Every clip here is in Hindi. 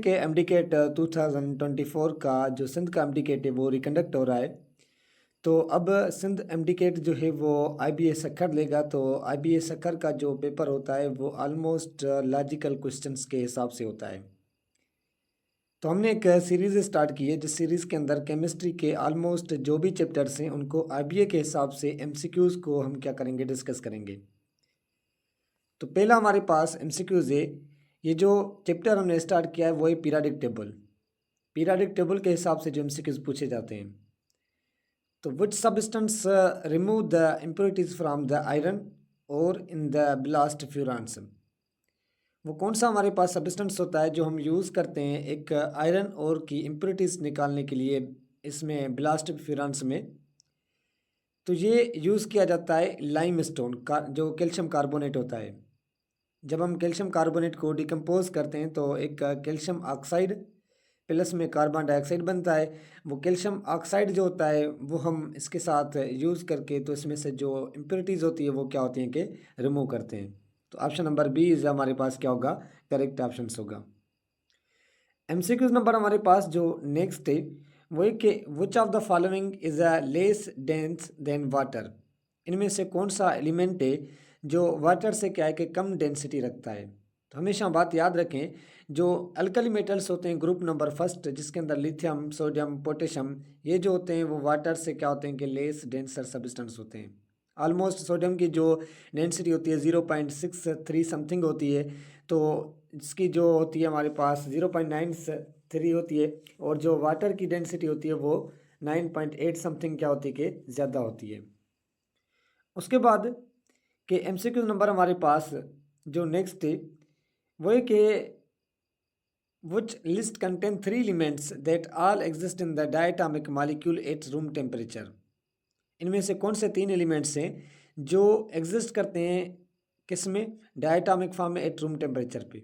के एमडीकेट 2024 का जो सिंध का एमडीकेट है वो रिकंडक्ट हो रहा है। तो अब सिंध एमडीकेट जो है वो आईबीए सक्खर लेगा। तो आईबीए सक्खर का जो पेपर होता है वो ऑलमोस्ट लॉजिकल क्वेश्चंस के हिसाब से होता है। तो हमने एक सीरीज़ स्टार्ट की है जिस सीरीज़ के अंदर केमिस्ट्री के ऑलमोस्ट जो भी चैप्टर्स हैं उनको आईबीए के हिसाब से एमसीक्यूज़ को हम क्या करेंगे, डिस्कस करेंगे। तो पहला हमारे पास एमसीक्यूज़ है। ये जो चैप्टर हमने स्टार्ट किया है वो है पीरियोडिक टेबल। पीरियोडिक टेबल के हिसाब से जो एमसीक्यूज़ पूछे जाते हैं। तो which substance remove the impurities from the iron और इन द ब्लास्ट फ्यूरांस। वो कौन सा हमारे पास सब्सटेंस होता है जो हम यूज़ करते हैं एक आयरन और की इम्प्योरिटीज निकालने के लिए इसमें ब्लास्ट फ्यूरांस में। तो ये यूज़ किया जाता है लाइम स्टोन का जो कैल्शियम कार्बोनेट होता है। जब हम कैल्शियम कार्बोनेट को डिकम्पोज करते हैं तो एक कैल्शियम ऑक्साइड प्लस में कार्बन डाइऑक्साइड बनता है। वो कैल्शियम ऑक्साइड जो होता है वो हम इसके साथ यूज़ करके तो इसमें से जो इम्प्योरिटीज़ होती है वो क्या होती हैं कि रिमूव करते हैं। तो ऑप्शन नंबर बी इज हमारे पास क्या होगा, करेक्ट ऑप्शन होगा। एमसीक्यूज नंबर हमारे पास जो नेक्स्ट है वो है कि which of the following is a less dense then water. इनमें से कौन सा एलिमेंट है जो वाटर से क्या है कि कम डेंसिटी रखता है। तो हमेशा बात याद रखें, जो अल्कली मेटल्स होते हैं ग्रुप नंबर फर्स्ट जिसके अंदर लिथियम, सोडियम, पोटेशियम, ये जो होते हैं वो वाटर से क्या होते हैं कि लेस डेंसर सब्सटेंस होते हैं। ऑलमोस्ट सोडियम की जो डेंसिटी होती है 0.63 समथिंग होती है। तो इसकी जो होती है हमारे पास 0.93 होती है। और जो वाटर की डेंसिटी होती है वो 9.8 समथिंग क्या होती है कि ज़्यादा होती है। उसके बाद के एमसीक्यू नंबर हमारे पास जो नेक्स्ट है वो है कि which list contain three elements that all exist in the diatomic molecule at room temperature। इनमें से कौन से तीन एलिमेंट्स हैं जो एग्जिस्ट करते हैं किस में, डायटोमिक फॉर्म में एट रूम टेम्परेचर पे।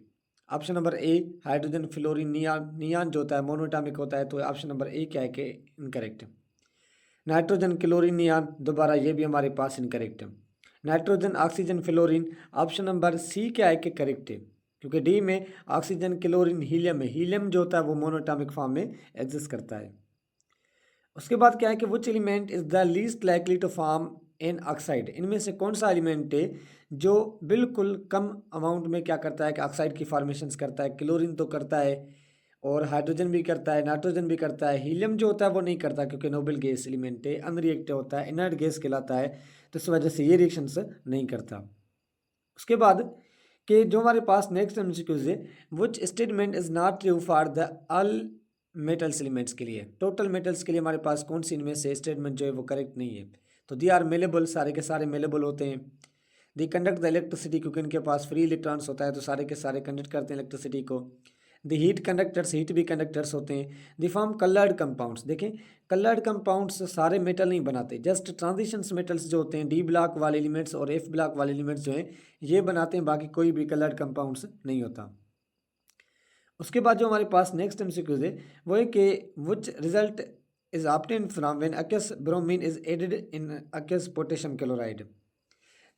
Option number A hydrogen, fluorine, neon. Neon जो होता है मोनोएटॉमिक होता है तो ऑप्शन नंबर ए क्या है कि इनकरेक्ट है। नाइट्रोजन, क्लोरीन, नियान दोबारा ये भी हमारे पास इनकरेक्ट है। Nitrogen, oxygen, fluorine option number C क्या है कि करेक्ट है, क्योंकि डी में ऑक्सीजन, क्लोरीन, हीलियम है। हीलियम जो होता है वो मोनोएटॉमिक फॉर्म में एग्जिस्ट करता है। उसके बाद क्या है कि which element is the least likely to form an oxide. इनमें से कौन सा एलिमेंट है जो बिल्कुल कम अमाउंट में क्या करता है कि ऑक्साइड की फॉर्मेशन करता है। क्लोरीन तो करता है और हाइड्रोजन भी करता है, नाइट्रोजन भी करता है। हीलियम जो होता है वो नहीं करता क्योंकि नोबल गैस एलिमेंट है, अनरिएक्टिव होता है, इनर्ट गैस कहलाता है। तो इस वजह से ये रिएक्शंस नहीं करता। उसके बाद कि जो हमारे पास नेक्स्ट एमसीक्यूज है, which statement is not true for the all metals elements के लिए। टोटल मेटल्स के लिए हमारे पास कौन सी इनमें से स्टेटमेंट जो है वो करेक्ट नहीं है। तो दे आर मेलेबल, सारे के सारे मेलेबल होते हैं। दे कंडक्ट द इलेक्ट्रिसिटी, क्योंकि इनके पास फ्री इलेक्ट्रॉन्स होता है तो सारे के सारे कंडक्ट करते हैं इलेक्ट्रिसिटी को। द हीट कंडक्टर्स, हीट भी कंडक्टर्स होते हैं। द फॉर्म कलर्ड कंपाउंड्स, देखें कलर्ड कंपाउंड्स सारे मेटल नहीं बनाते, जस्ट ट्रांजिशंस मेटल्स जो होते हैं डी ब्लॉक वाले एलिमेंट्स और एफ ब्लॉक वाले एलिमेंट्स जो हैं ये बनाते हैं, बाकी कोई भी कलर्ड कंपाउंड्स नहीं होता। उसके बाद जो हमारे पास नेक्स्ट एमसीक्यूज है वो है कि which result is obtained from when aqueous bromine is added in aqueous potassium chloride.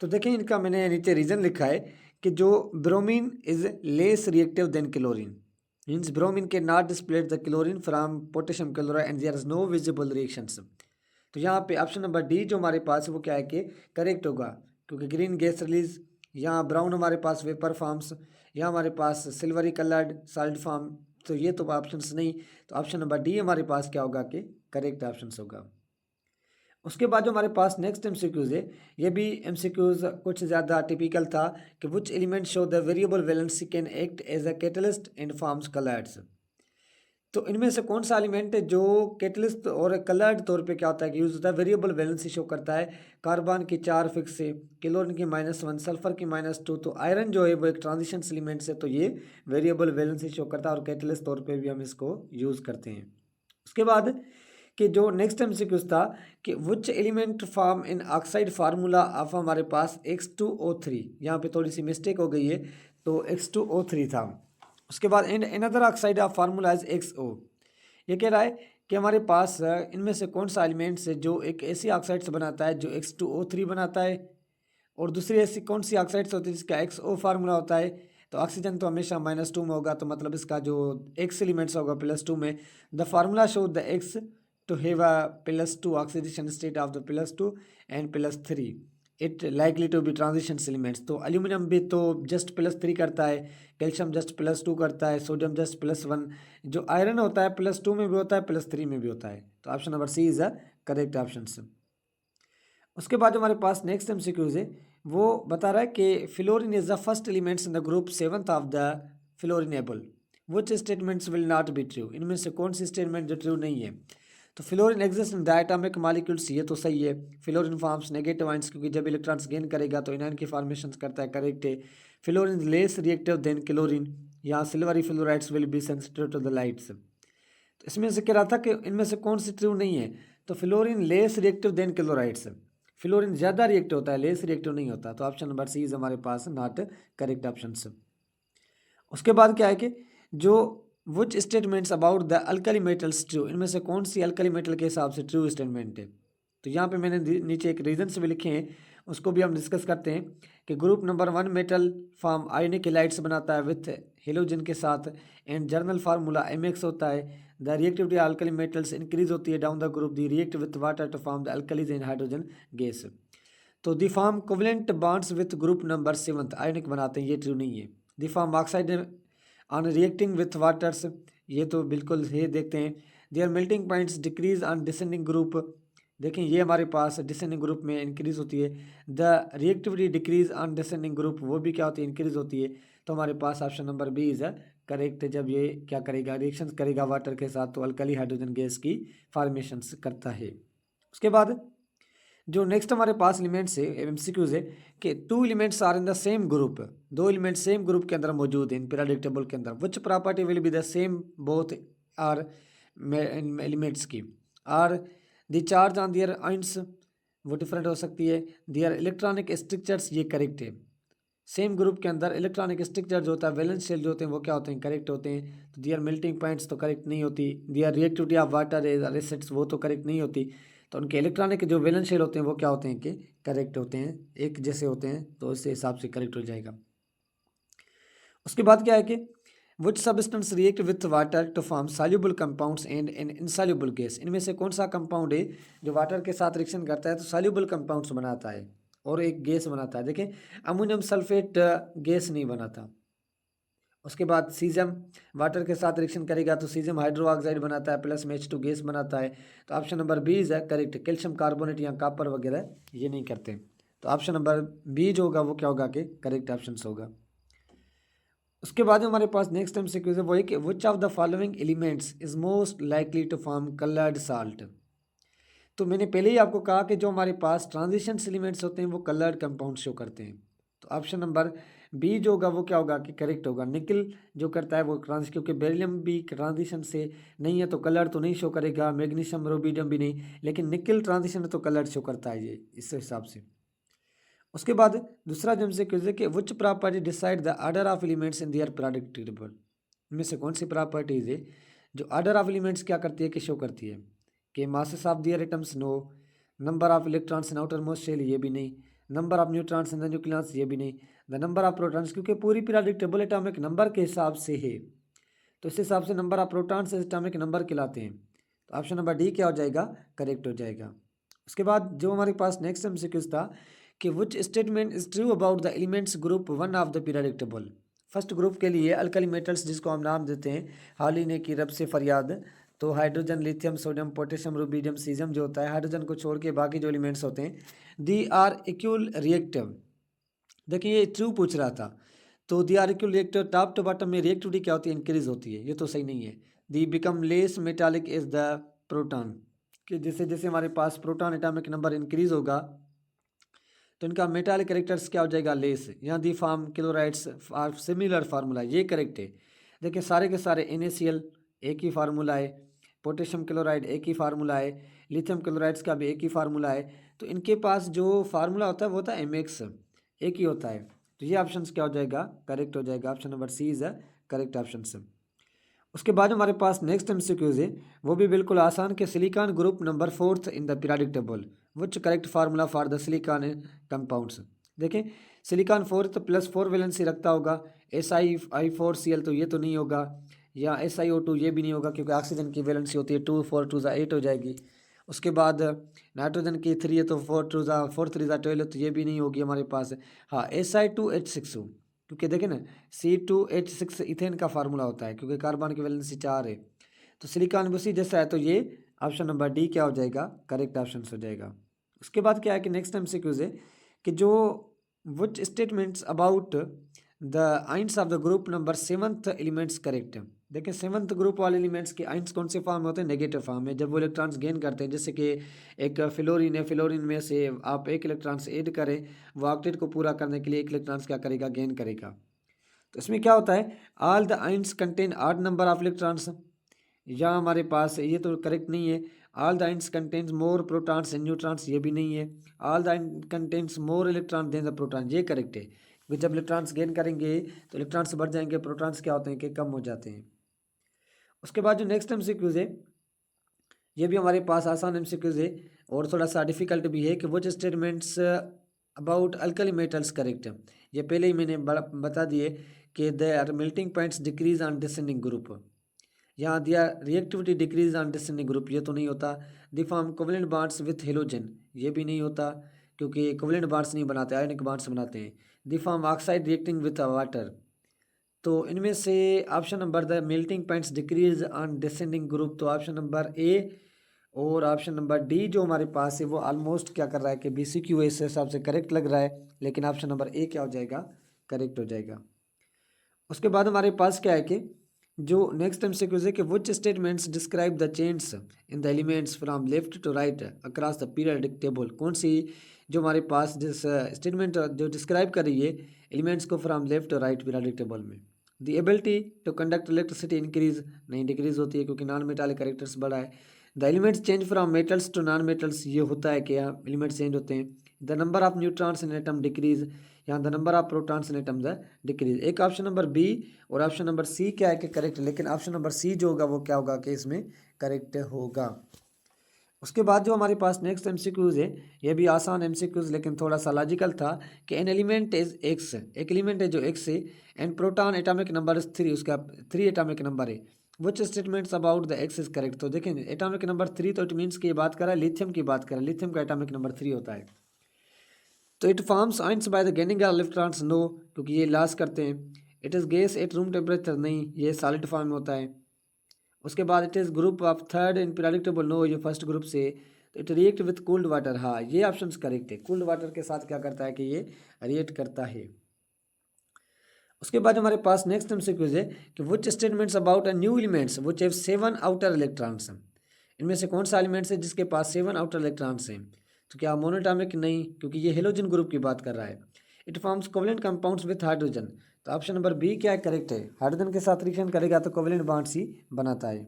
तो देखिए इनका मैंने नीचे रीज़न लिखा है कि जो bromine is less reactive than chlorine, means bromine के not displaced the chlorine from potassium chloride and there is no visible reactions. तो यहाँ पे ऑप्शन नंबर डी जो हमारे पास है वो क्या है कि करेक्ट होगा, क्योंकि ग्रीन गैस रिलीज, यहाँ ब्राउन हमारे पास वेपर फॉर्म्स, यहाँ हमारे पास सिल्वरी कलर्ड सॉलिड फॉर्म। तो ये तो ऑप्शंस नहीं, तो ऑप्शन नंबर डी हमारे पास क्या होगा कि करेक्ट ऑप्शन होगा। उसके बाद जो हमारे पास नेक्स्ट एमसीक्यूज है ये भी एमसीक्यूज कुछ ज़्यादा टिपिकल था कि which element show the variable valency can act as a catalyst and forms coloureds. तो इनमें से कौन सा एलिमेंट है जो कैटलिस्ट और कलर्ड तौर पे क्या होता है कि यूज होता है, वेरिएबल वैलेंसी शो करता है। कार्बन की 4 फिक्स है, क्लोरीन की -1, सल्फर की -2। तो आयरन जो है वो एक ट्रांजिशन एलिमेंट है तो ये वेरिएबल वैलेंसी शो करता है और कैटलिस्ट तौर पे भी हम इसको यूज़ करते हैं। उसके बाद कि जो नेक्स्ट एमसीक्यूज था कि which element form in oxide formula of हमारे पास X2O3। यहाँ पे थोड़ी सी मिस्टेक हो गई है तो X2O3 था। उसके बाद and another oxide of formula is XO। ये कह रहा है कि हमारे पास इनमें से कौन सा एलिमेंट्स है जो एक ऐसी ऑक्साइड से बनाता है जो X2O3 बनाता है, और दूसरी ऐसी कौन सी ऑक्साइड्स होती है जिसका XO फार्मूला होता है। तो ऑक्सीजन तो हमेशा -2 में होगा, तो मतलब इसका जो एक्स एलिमेंट्स होगा +2 में। The formula show the X to have a +2 oxidation state of the +2 and +3 it likely to be transition elements. तो एल्यूमिनियम भी तो जस्ट +3 करता है, कैल्शियम जस्ट +2 करता है, सोडियम जस्ट +1, जो आयरन होता है +2 में भी होता है, +3 में भी होता है। तो option number C is a correct option. उसके बाद हमारे पास नेक्स्ट एमसीक्यूज है, वो बता रहा है कि fluorine is the first elements in the group 7th of the फ्लोरिनेबल, which statements will not be true. इनमें से कौन सी स्टेटमेंट जो ट्रू नहीं है। तो fluorine exist in diatomic molecules, ये तो सही है। फ्लोरीन फॉर्म्स नेगेटिव आयंस, क्योंकि जब इलेक्ट्रॉन्स गेन करेगा तो इनायन की फॉर्मेशन करता है, करेक्ट है। Fluorine less reactive than chlorine, यहाँ silvery fluorides will be sensitive to the lights. तो इसमें से कह रहा था कि इनमें से कौन सी ट्रू नहीं है। तो fluorine less reactive then chlorides, fluorine ज़्यादा रिएक्टिव होता है, लेस रिएक्टिव नहीं होता। तो ऑप्शन नंबर सी इज हमारे पास नॉट करेक्ट ऑप्शन। उसके बाद क्या है कि जो which statements about the alkali metals true, इनमें से कौन सी अल्कली मेटल के हिसाब से ट्रू स्टेटमेंट है। तो यहाँ पे मैंने नीचे एक रीजन्स भी लिखे हैं, उसको भी हम डिस्कस करते हैं कि ग्रुप नंबर 1 मेटल फॉर्म आयनिक हैलाइड्स बनाता है विथ हेलोजन के साथ, एंड जर्नल फार्मूला MX होता है। The reactivity alkali metals increase होती है down the group, the react with water to form the alkalis and hydrogen gas. तो they form covalent bonds with group number 7 ionic बनाते हैं, ये ट्रू नहीं है। They form oxide on reacting with waters, ये तो बिल्कुल है। देखते हैं their melting points decrease on descending group, देखें ये हमारे पास डिसेंडिंग ग्रुप में इंक्रीज होती है। The reactivity decrease on descending group, वो भी क्या होती है, इंक्रीज होती है। तो हमारे पास option number B is correct. जब ये क्या करेगा, रिएक्शन करेगा वाटर के साथ, तो अल्कली हाइड्रोजन गैस की फॉर्मेशन करता है। उसके बाद जो नेक्स्ट हमारे पास एलिमेंट्स है एमसीक्यूज है कि 2 elements are in the same group, 2 element same group के अंदर मौजूद हैं पीरियोडिक टेबल के अंदर, which property will be the same both are elements की। Are the charge on their ions, वो डिफरेंट हो सकती है। दियर इलेक्ट्रॉनिक स्ट्रक्चर्स, ये करेक्ट है। सेम ग्रुप के अंदर इलेक्ट्रॉनिक स्ट्रक्चर जो होता है, वैलेंस शेल जो होते हैं, वो क्या होते हैं, करेक्ट होते हैं। तो दियर मेल्टिंग पॉइंट्स तो करेक्ट नहीं होती। दियर रिएक्टिविटी ऑफ वाटर एसिड्स, वो तो करेक्ट नहीं होती। तो उनके इलेक्ट्रॉनिक जो वैलेंस शेल होते हैं वो क्या होते हैं कि करेक्ट होते हैं, एक जैसे होते हैं, तो इस हिसाब से करेक्ट हो जाएगा। उसके बाद क्या है कि which substance react with water to form soluble compounds and an insoluble gas, इनमें से कौन सा कंपाउंड है जो वाटर के साथ रिएक्शन करता है तो सॉल्युबल कंपाउंड्स बनाता है और एक गैस बनाता है। देखें अमोनियम सल्फेट गैस नहीं बनाता। उसके बाद सीजम वाटर के साथ रिएक्शन करेगा तो सीजम हाइड्रो ऑक्साइड बनाता है प्लस में H2 गैस बनाता है। तो option number B is correct. Calcium carbonate या कॉपर वगैरह ये नहीं करते। तो ऑप्शन नंबर बी जो होगा वो क्या होगा कि करेक्ट ऑप्शन होगा। उसके बाद हमारे पास नेक्स्ट टाइम से वो है कि which of the following elements is most likely to form coloured salt. तो मैंने पहले ही आपको कहा कि जो हमारे पास ट्रांजिशन एलिमेंट्स होते हैं वो कलर्ड कंपाउंड शो करते हैं। तो ऑप्शन नंबर बी जो होगा वो क्या होगा कि करेक्ट होगा। निकल जो करता है वो ट्रांस, क्योंकि बेरिलियम भी ट्रांजिशन से नहीं है तो कलर तो नहीं शो करेगा, मैग्नीशियम रोबीडियम भी नहीं, लेकिन निकल ट्रांजिशन है तो कलर शो करता है ये इस हिसाब से। उसके बाद दूसरा जो हमसे क्वेश्चन है कि which property decide the order of elements in their periodic table, इनमें से कौन सी प्रॉपर्टीज है जो ऑर्डर ऑफ एलिमेंट्स क्या करती है कि शो करती है कि masses of their atoms no, number of electrons in outermost shell ये भी नहीं, number of neutrons in the nucleus ये भी नहीं, द नंबर ऑफ प्रोटॉन्स, क्योंकि पूरी पीरियोडिक टेबल एटॉमिक नंबर के हिसाब से है तो इस हिसाब से number of protons atomic number कहलाते हैं। तो ऑप्शन नंबर डी क्या हो जाएगा, करेक्ट हो जाएगा। उसके बाद जो हमारे पास नेक्स्ट एमसीक्यू था कि which statement is true about the elements group 1 of the periodic table. First group के लिए अल्कली मेटल्स जिसको हम नाम देते हैं हाल ही ने की रब से फरियाद, तो hydrogen lithium sodium potassium rubidium caesium जो होता है, हाइड्रोजन को छोड़ के बाकी जो एलिमेंट्स होते हैं दी आर इक्वल रिएक्टिव। देखिए ये ट्रू पूछ रहा था, तो they are equal reactive top to bottom में रिएक्टिविटी क्या होती है, इंक्रीज होती है, ये तो सही नहीं है। They become less metallic is the proton, कि जैसे जैसे हमारे पास प्रोटॉन एटॉमिक नंबर इंक्रीज होगा तो इनका मेटालिक कैरेक्टर्स क्या हो जाएगा, लेस। यहाँ they form chlorides are similar formula, ये करेक्ट है। देखिए सारे के सारे NaCl एक ही फार्मूला है, पोटेशियम क्लोराइड एक ही फार्मूला है, लिथियम क्लोराइड्स का भी एक ही फार्मूला है, तो इनके पास जो फार्मूला होता है वो होता है MX, एक ही होता है। तो ये ऑप्शन क्या हो जाएगा, करेक्ट हो जाएगा। Option number C is correct option. उसके बाद हमारे पास नेक्स्ट एमसीक्यूज है वो भी बिल्कुल आसान के silicon group number 4th in the periodic table, which correct formula for the silicon compounds. देखें सिलिकॉन 4 +4 वैलेंसी रखता होगा, SiO4Cl तो ये तो नहीं होगा, या SiO2 ये भी नहीं होगा क्योंकि ऑक्सीजन की वैलेंसी होती है 2 4 2 8 हो जाएगी। उसके बाद नाइट्रोजन की 3 है तो 4 2 4 3 12 तो ये भी नहीं होगी हमारे पास। हाँ Si2H6 क्योंकि देखें ना C2H6 इथेन का फार्मूला होता है क्योंकि कार्बन की वैलेंसी 4 है। तो सिलिकॉन भी उसी जैसा है, तो ये ऑप्शन नंबर डी क्या हो जाएगा, करेक्ट ऑप्शन हो जाएगा। उसके बाद क्या है कि नेक्स्ट MCQs है कि जो which statements about the ions of the group number 7th elements correct. देखिए 7th ग्रुप वाले एलिमेंट्स के आइंस कौन से फॉर्म में होते हैं, नेगेटिव फॉर्म में, जब वो इलेक्ट्रॉन्स गेन करते हैं। जैसे कि एक फ्लोरीन है, फ्लोरीन में से आप एक इलेक्ट्रॉन्स ऐड करें, वो ऑक्टेट को पूरा करने के लिए एक इलेक्ट्रॉन्स क्या करेगा, गेन करेगा। तो इसमें क्या होता है, all the ions contain odd number of electrons, या हमारे पास ये तो करेक्ट नहीं है। All the ions contains more protons and neutrons, ये भी नहीं है। All the ions contains more electron than the proton, ये करेक्ट है क्योंकि जब इलेक्ट्रॉन्स गेन करेंगे तो इलेक्ट्रॉन्स बढ़ जाएंगे, प्रोटॉन्स क्या होते हैं कि कम हो जाते हैं। उसके बाद जो नेक्स्ट MCQs है ये भी हमारे पास आसान MCQs है और थोड़ा सा डिफिकल्ट भी है कि वो statements about alkali metals correct है। ये पहले ही मैंने बता दिए कि they are melting points decrease on descending group, यहाँ दिया reactivity decrease on descending group, ये तो नहीं होता। They form covalent bonds with halogen, ये भी नहीं होता क्योंकि कोवलेंट बॉन्ड्स नहीं बनाते, आयनिक बॉन्ड्स बनाते हैं। दी form oxide reacting with water, तो इनमें से option number the melting points decrease on descending group, तो ऑप्शन नंबर ए और ऑप्शन नंबर डी जो हमारे पास है वो ऑलमोस्ट क्या कर रहा है कि BCQ इस हिसाब से करेक्ट लग रहा है, लेकिन ऑप्शन नंबर ए क्या हो जाएगा, करेक्ट हो जाएगा। उसके बाद हमारे पास क्या है कि जो नेक्स्ट MCQ है कि which statements describe the change in the elements from left to right across the periodic table, कौन सी जो हमारे पास जिस स्टेटमेंट जो डिस्क्राइब कर रही है एलिमेंट्स को from left to right periodic table में। The ability to conduct electricity increase, नहीं डिक्रीज होती है क्योंकि नॉन मेटालिक कैरेक्टर्स बढ़ा है। The elements change from metals to non metals, ये होता है कि यहाँ एलिमेंट्स चेंज होते हैं। The number of neutrons in atom decrease, यहाँ the number of protons in atom the decrease. एक ऑप्शन नंबर बी और ऑप्शन नंबर सी क्या है कि करेक्ट, लेकिन ऑप्शन नंबर सी जो होगा वो क्या होगा कि इसमें करेक्ट होगा। उसके बाद जो हमारे पास नेक्स्ट MCQs है ये भी आसान MCQs लेकिन थोड़ा सा लॉजिकल था कि एन एलिमेंट इज एक्स, एक एलिमेंट है जो एक्स है, and proton atomic number is 3, उसका 3 एटॉमिक नंबर है। Which statements about the X is correct, तो देखें एटॉमिक नंबर 3 तो इट मीन्स की बात कर रहा है लिथियम की बात कर रहा है, लिथियम का एटॉमिक नंबर 3 होता है। तो it forms ions by the gaining of electrons, no क्योंकि ये लॉस करते हैं। It is gas at room temperature, नहीं ये सॉलिड फॉर्म में होता है। उसके बाद it is group of third in periodic table, no ये फर्स्ट ग्रुप से। तो it react with cold water, हाँ ये ऑप्शन करेक्ट है, कोल्ड वाटर के साथ क्या करता है कि ये रिएक्ट करता है। उसके बाद हमारे पास नेक्स्ट MCQs है कि which statements about a new elements which have 7 outer electrons, इनमें से कौन सा एलिमेंट्स है जिसके पास 7 आउटर इलेक्ट्रॉन्स हैं। तो क्या मोनोटॉमिक, नहीं क्योंकि ये हेलोजन ग्रुप की बात कर रहा है। It forms covalent compounds with hydrogen, तो ऑप्शन नंबर बी क्या है, करेक्ट है, हाइड्रोजन के साथ रिएक्शन करेगा तो कोवलेंट बॉन्ड्स ही बनाता है।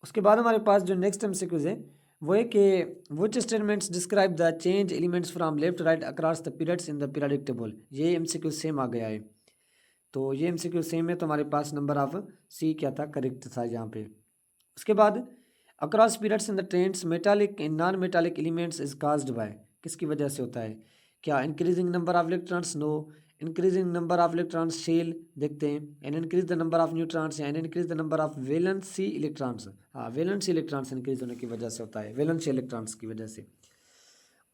उसके बाद हमारे पास जो नेक्स्ट MCQs है वो है कि which statements describe the change elements from left right across the periods in the periodic table, ये MCQ सेम आ गया है। तो ये MCQ सेम है, तो हमारे पास नंबर ऑफ सी क्या था, करेक्ट था यहाँ पे। उसके बाद across periods in the trends metallic in non metallic elements is caused by, किसकी वजह से होता है, क्या increasing number of electrons, no increasing number of electrons shell देखते हैं, and increase the number of neutrons and increase the number of valency electrons, हाँ वैलेंसी इलेक्ट्रॉन्स इंक्रीज होने की वजह से होता है, वैलेंसी इलेक्ट्रॉन्स की वजह से।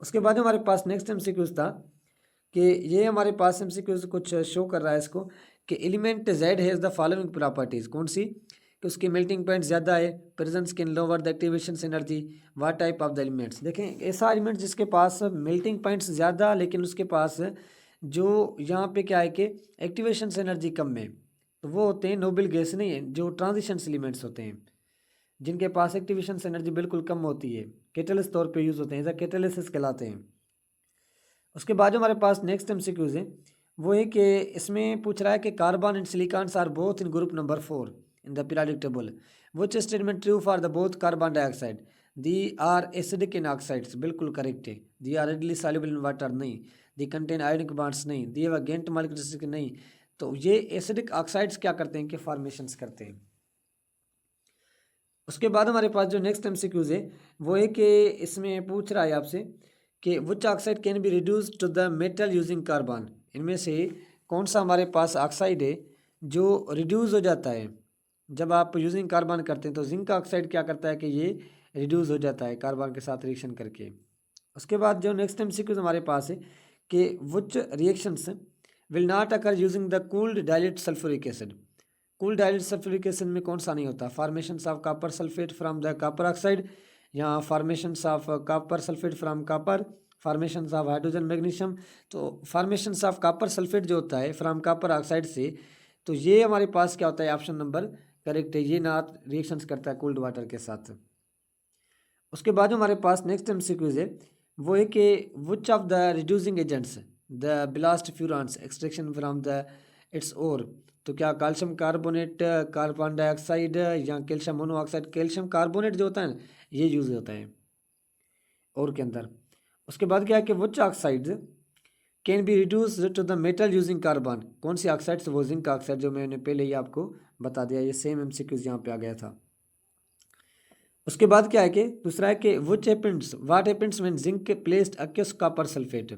उसके बाद हमारे पास नेक्स्ट MCQs था कि ये हमारे पास MCQs कुछ शो कर रहा है इसको कि element Z has the following properties, कौन सी, कि उसकी मेल्टिंग पॉइंट ज़्यादा है, presence can lower the activation energy, what type of the elements. देखें ऐसा एलिमेंट जिसके पास मेल्टिंग पॉइंट्स ज़्यादा लेकिन उसके पास जो यहाँ पे क्या है कि एक्टिवेशन एनर्जी कम है, तो वो होते हैं नोबल गैस, नहीं है जो ट्रांजिशन एलिमेंट्स होते हैं जिनके पास एक्टिवेशन एनर्जी बिल्कुल कम होती है, कैटलिस्ट तौर पे यूज़ होते हैं, ऐसा कैटलिसिस कहलाते हैं। उसके बाद जो हमारे पास नेक्स्ट MCQs है वो है कि इसमें पूछ रहा है कि carbon and silicons are both in group number 4 in the periodic table, which statement true for the both carbon dioxide, they are acidic in oxides, बिल्कुल करेक्ट है। They are readily soluble in water, नहीं। दी कंटेन आयोनिक बॉन्ड्स, नहीं। दी हैव गेंट मॉलिक्यूल्स, नहीं। तो ये एसिडिक ऑक्साइड्स क्या करते हैं कि फॉर्मेशंस करते हैं। उसके बाद हमारे पास जो नेक्स्ट MCQs है वो है कि इसमें पूछ रहा है आपसे कि which oxide can be reduce to the metal using carbon, इनमें से कौन सा हमारे पास ऑक्साइड है जो रिड्यूस हो जाता है जब आप यूजिंग कार्बन करते हैं। तो जिंक ऑक्साइड क्या करता है कि ये रिड्यूस हो जाता है कार्बन के साथ रिएक्शन करके। उसके बाद जो नेक्स्ट एमसीक्यू हमारे पास है कि which reactions will not occur using the cooled dilute sulphuric acid. Cool dilute sulphuric acid में कौन सा नहीं होता, formation of copper sulphate from the copper oxide, या formation of copper sulphate from copper, formation of hydrogen magnesium. तो फॉर्मेशन ऑफ कॉपर सल्फेट जो होता है फ्रॉम कॉपर ऑक्साइड से, तो ये हमारे पास क्या होता है, ऑप्शन नंबर करेक्ट है, ये नॉट रिएक्शंस करता है कोल्ड वाटर के साथ। उसके बाद जो हमारे पास नेक्स्ट एमसीक्यूज है वो है कि which of the reducing agents the blast furnace extraction from the its ore. तो क्या कैल्शियम कार्बोनेट, कार्बन डाइऑक्साइड या कैल्शियम मोनोऑक्साइड। कैल्शियम कार्बोनेट जो होता है ना ये यूज होता है और के अंदर। उसके बाद क्या है कि which oxide can be reduce to the metal using carbon. कौन सी ऑक्साइड्स, वो जिंक ऑक्साइड जो मैंने पहले ही आपको बता दिया, ये सेम एमसीक्यूज यहाँ पे आ गया था। उसके बाद क्या है कि दूसरा है कि which happens what happens when zinc placed aqueous copper sulphate.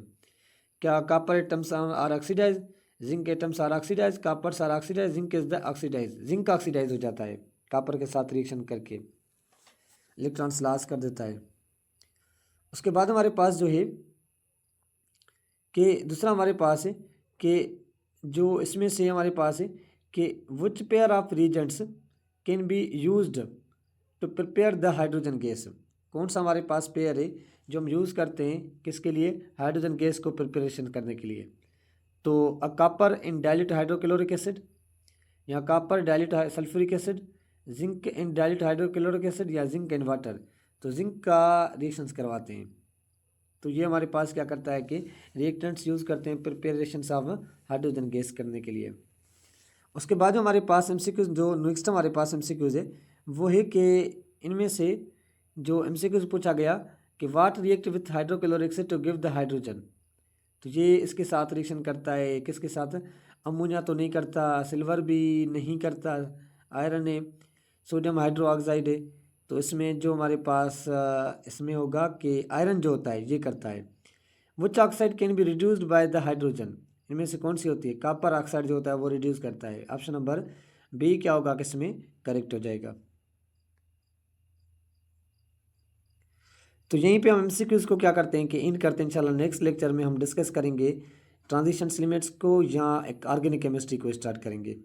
क्या copper atoms are oxidise, zinc atoms are oxidise, copper are oxidise, zinc is the oxidise. Zinc oxidise हो जाता है कॉपर के साथ रिएक्शन करके, इलेक्ट्रॉन्स लॉस कर देता है। उसके बाद हमारे पास जो है कि दूसरा हमारे पास है कि जो इसमें से हमारे पास है कि which pair of reagents can be used to prepare the hydrogen gas. कौन सा हमारे पास पेयर है जो हम यूज़ करते हैं किसके लिए, हाइड्रोजन गैस को प्रिपरेशन करने के लिए। तो uh copper in dilute hydrochloric acid, या copper dilute sulphuric acid, zinc in dilute hydrochloric acid, या जिंक इन वाटर। तो जिंक का रिएक्शंस करवाते हैं। तो ये हमारे पास क्या करता है कि रिएक्टेंट्स यूज़ करते हैं प्रिपरेशन ऑफ हाइड्रोजन गैस करने के लिए। उसके बाद जो हमारे पास एमसीक्यूज, जो नेक्स्ट हमारे पास एमसीक्यूज है वो है कि इनमें से जो एमसीक्यूज पूछा गया कि what react with hydrochloric acid to give the hydrogen. तो ये इसके साथ रिएक्शन करता है, किसके साथ, अमोनिया तो नहीं करता, सिल्वर भी नहीं करता, आयरन है, सोडियम हाइड्रो ऑक्साइड है। तो इसमें जो हमारे पास इसमें होगा कि आयरन जो होता है ये करता है। विच oxide can be reduced by the hydrogen. इनमें से कौन सी होती है, कॉपर ऑक्साइड जो होता है वो रिड्यूस करता है। ऑप्शन नंबर बी क्या होगा कि इसमें करेक्ट हो जाएगा। तो यहीं पे हम एमसीक्यूज को क्या करते हैं कि इन करते हैं। इंशाल्लाह नेक्स्ट लेक्चर में हम डिस्कस करेंगे ट्रांजिशन लिमिट्स को या एक ऑर्गेनिक केमिस्ट्री को स्टार्ट करेंगे।